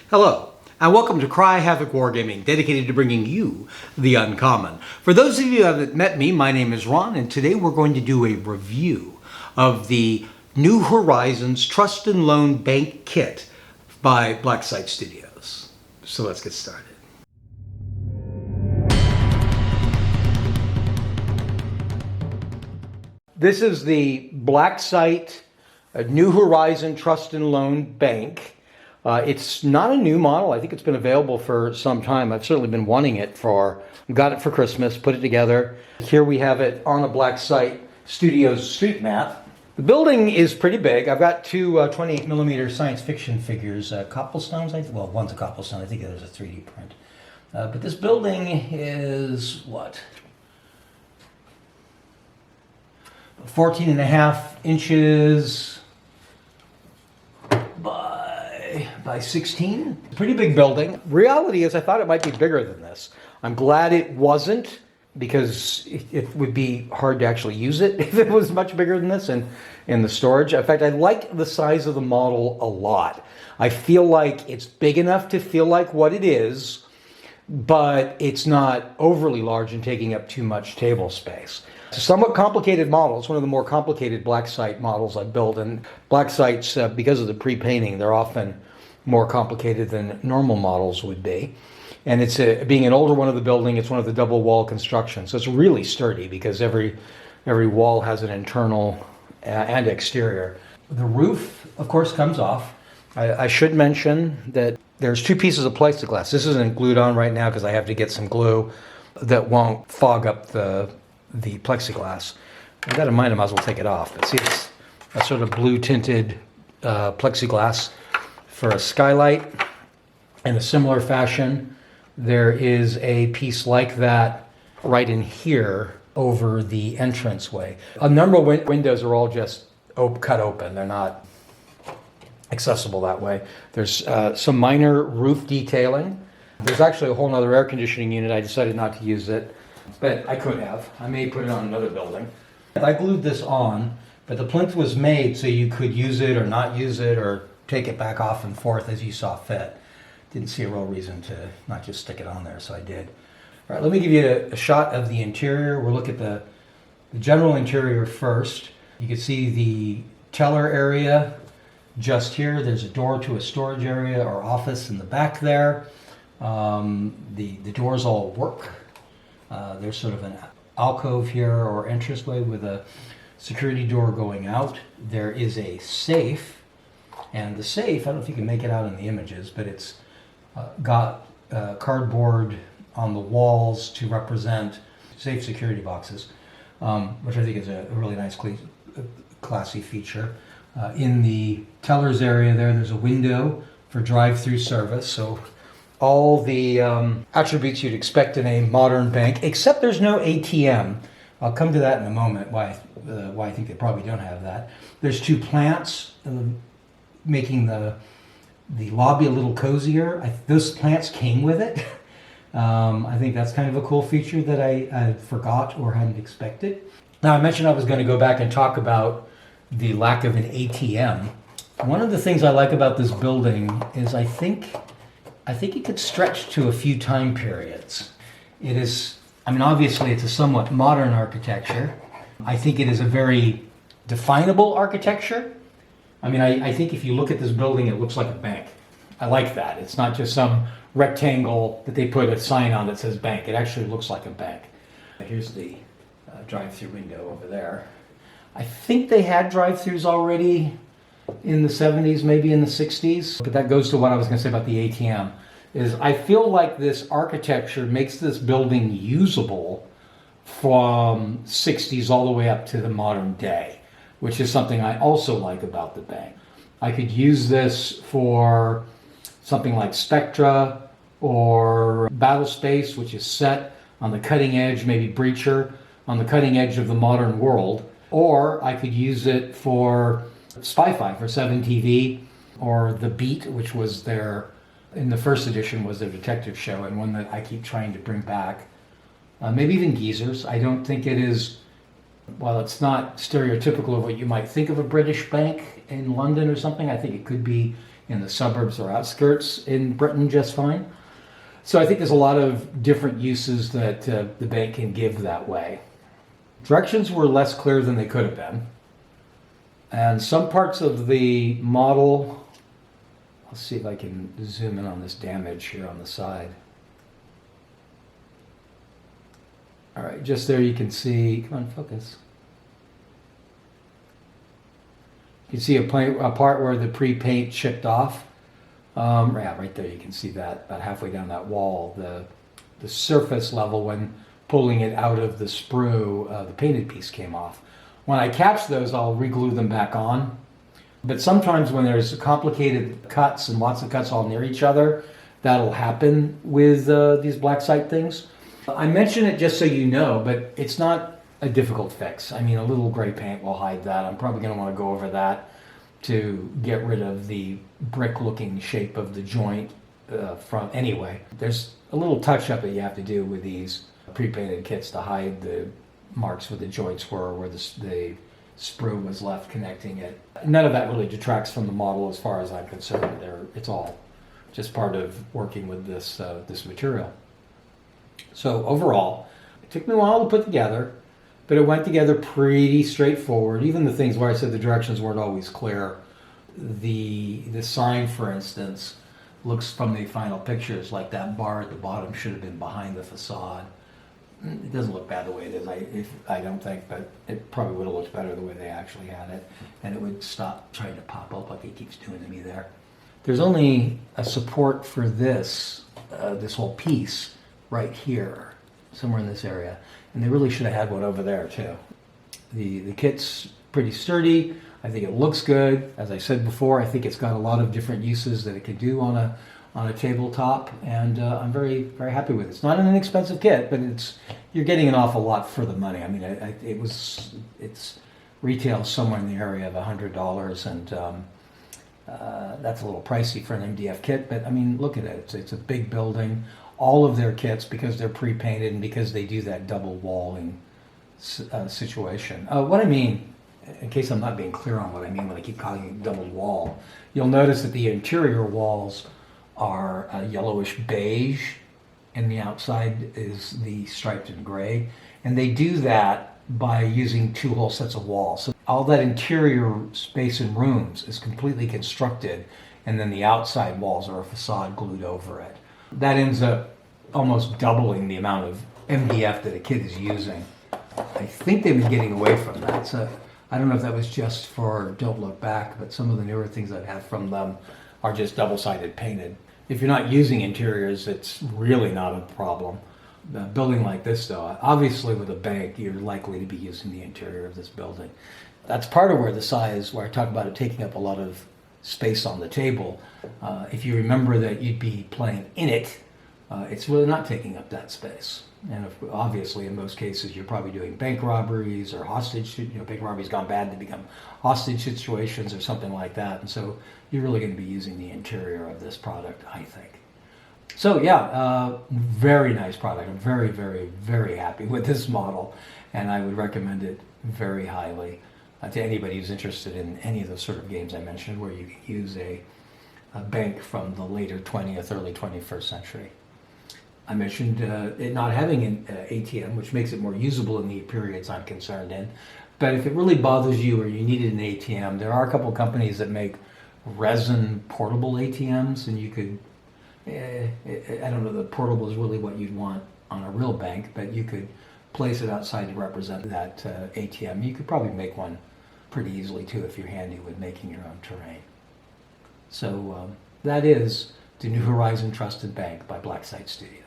Hello, and welcome to Havoc Wargaming, dedicated to bringing you the uncommon. For those of you who haven't met me, my name is Ron, and today we're going to do a review of the New Horizons Trust and Loan Bank Kit by Blacksite Studios. So let's get started. This is the Blacksite New Horizon Trust and Loan Bank. It's not a new model. I think it's been available for some time. I've certainly been wanting it got it for Christmas, put it together. Here we have it on a Blacksite Studios street map. The building is pretty big. I've got two 28mm science fiction figures, cobblestones. Well, one's a cobblestone. I think there's a 3D print. But this building is what? 14.5 inches by 16. Pretty big building. Reality is I thought it might be bigger than this. I'm glad it wasn't, because it would be hard to actually use it if it was much bigger than this in the storage. In fact, I like the size of the model a lot. I feel like it's big enough to feel like what it is, but it's not overly large and taking up too much table space. It's a somewhat complicated model. It's one of the more complicated Blacksite models I've built, and Blacksites, because of the pre-painting, they're often more complicated than normal models would be. And it's being an older one of the building, it's one of the double wall construction, so it's really sturdy because every wall has an internal and exterior. The roof, of course, comes off. I should mention that there's two pieces of plexiglass. This isn't glued on right now because I have to get some glue that won't fog up the plexiglass. With that in mind, I might as well take it off. But see, it's a sort of blue tinted plexiglass for a skylight. In a similar fashion, there is a piece like that right in here over the entranceway. A number of windows are all just cut open. They're not accessible that way. There's some minor roof detailing. There's actually a whole other air conditioning unit. I decided not to use it, but I could have. I may put it on another building. I glued this on, but the plinth was made so you could use it or not use it or take it back off and forth as you saw fit. Didn't see a real reason to not just stick it on there, so I did. All right, let me give you a shot of the interior. We'll look at the general interior first. You can see the teller area just here. There's a door to a storage area or office in the back there. The doors all work. There's sort of an alcove here or entranceway with a security door going out. There is a safe, and the safe, I don't know if you can make it out in the images, but it's got cardboard on the walls to represent safe security boxes, which I think is a really nice, classy feature. In the teller's area there's a window for drive-through service, so all the attributes you'd expect in a modern bank, except there's no ATM. I'll come to that in a moment, why I think they probably don't have that. There's two plants making the lobby a little cozier. Those plants came with it. I think that's kind of a cool feature that I forgot or hadn't expected. Now, I mentioned I was going to go back and talk about the lack of an ATM. One of the things I like about this building is I think it could stretch to a few time periods. It is, obviously it's a somewhat modern architecture. I think it is a very definable architecture. I think if you look at this building, it looks like a bank. I like that. It's not just some rectangle that they put a sign on that says bank. It actually looks like a bank. Here's the drive-through window over there. I think they had drive-throughs already in the 70s, maybe in the 60s. But that goes to what I was going to say about the ATM. Is I feel like this architecture makes this building usable from 60s all the way up to the modern day, which is something I also like about the bank. I could use this for something like Spectra or Battle Space, which is set on the cutting edge, maybe Breacher, on the cutting edge of the modern world. Or I could use it for Spy-Fi, for 7TV, or The Beat, which was in the first edition, was their detective show, and one that I keep trying to bring back. Maybe even Geezers. I don't think it is, while it's not stereotypical of what you might think of a British bank in London or something, I think it could be in the suburbs or outskirts in Britain just fine. So I think there's a lot of different uses that the bank can give that way. Directions were less clear than they could have been. And some parts of the model, I'll see if I can zoom in on this damage here on the side. All right, just there you can see, come on, focus. You can see a part where the pre-paint chipped off. Yeah, right there you can see that about halfway down that wall. The surface level, when pulling it out of the sprue, the painted piece came off. When I catch those, I'll re-glue them back on. But sometimes when there's complicated cuts and lots of cuts all near each other, that'll happen with these black site things. I mention it just so you know, but it's not a difficult fix. I mean, a little gray paint will hide that. I'm probably going to want to go over that to get rid of the brick-looking shape of the joint from anyway. There's a little touch-up that you have to do with these pre-painted kits to hide the marks where the joints were, where the sprue was left connecting it. None of that really detracts from the model as far as I'm concerned. It's all just part of working with this material. So overall, it took me a while to put together, but it went together pretty straightforward. Even the things where I said the directions weren't always clear. The sign, for instance, looks from the final pictures like that bar at the bottom should have been behind the facade. It doesn't look bad the way it is, I don't think, but it probably would have looked better the way they actually had it, and it would stop trying to pop up like it keeps doing to me there. There's only a support for this whole piece right here, somewhere in this area, and they really should have had one over there too. The kit's pretty sturdy. I think it looks good. As I said before, I think it's got a lot of different uses that it could do on a tabletop, and I'm very, very happy with it. It's not an inexpensive kit, but you're getting an awful lot for the money. I mean, it's retails somewhere in the area of $100, and that's a little pricey for an MDF kit, but I mean, look at it. It's a big building. All of their kits, because they're pre-painted and because they do that double walling situation. What I mean, in case I'm not being clear on what I mean when I keep calling it double wall, you'll notice that the interior walls are yellowish beige, and the outside is the striped and gray. And they do that by using two whole sets of walls. So all that interior space in rooms is completely constructed, and then the outside walls are a facade glued over it. That ends up almost doubling the amount of MDF that a kid is using. I think they've been getting away from that. So I don't know if that was just for Don't Look Back, but some of the newer things I've had from them are just double-sided painted. If you're not using interiors, it's really not a problem. A building like this, though, obviously with a bank, you're likely to be using the interior of this building. That's part of where the size, where I talk about it taking up a lot of space on the table. If you remember that you'd be playing in it, it's really not taking up that space. And obviously, in most cases, you're probably doing bank robberies or hostage. Bank robberies gone bad to become hostage situations or something like that. And so you're really going to be using the interior of this product, I think. So yeah, very nice product. I'm very, very, very happy with this model, and I would recommend it very highly to anybody who's interested in any of those sort of games I mentioned, where you can use a bank from the later 20th, early 21st century. I mentioned it not having an ATM, which makes it more usable in the periods I'm concerned in. But if it really bothers you or you needed an ATM, there are a couple of companies that make resin portable ATMs, and you could, I don't know, the portable is really what you'd want on a real bank, but you could place it outside to represent that ATM. You could probably make one pretty easily too if you're handy with making your own terrain. So that is the New Horizon Trusted Bank by Black Site Studios.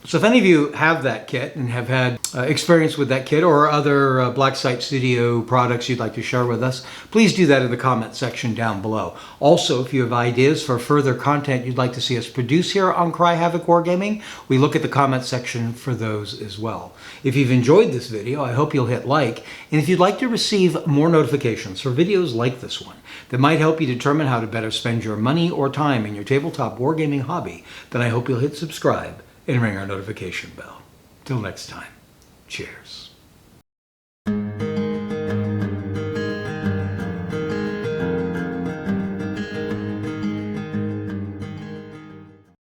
So if any of you have that kit and have had experience with that kit or other Black Site Studio products you'd like to share with us, please do that in the comment section down below. Also, if you have ideas for further content you'd like to see us produce here on Cry Havoc Wargaming, we look at the comment section for those as well. If you've enjoyed this video, I hope you'll hit like, and if you'd like to receive more notifications for videos like this one that might help you determine how to better spend your money or time in your tabletop wargaming hobby, then I hope you'll hit subscribe and ring our notification bell. Till next time, cheers.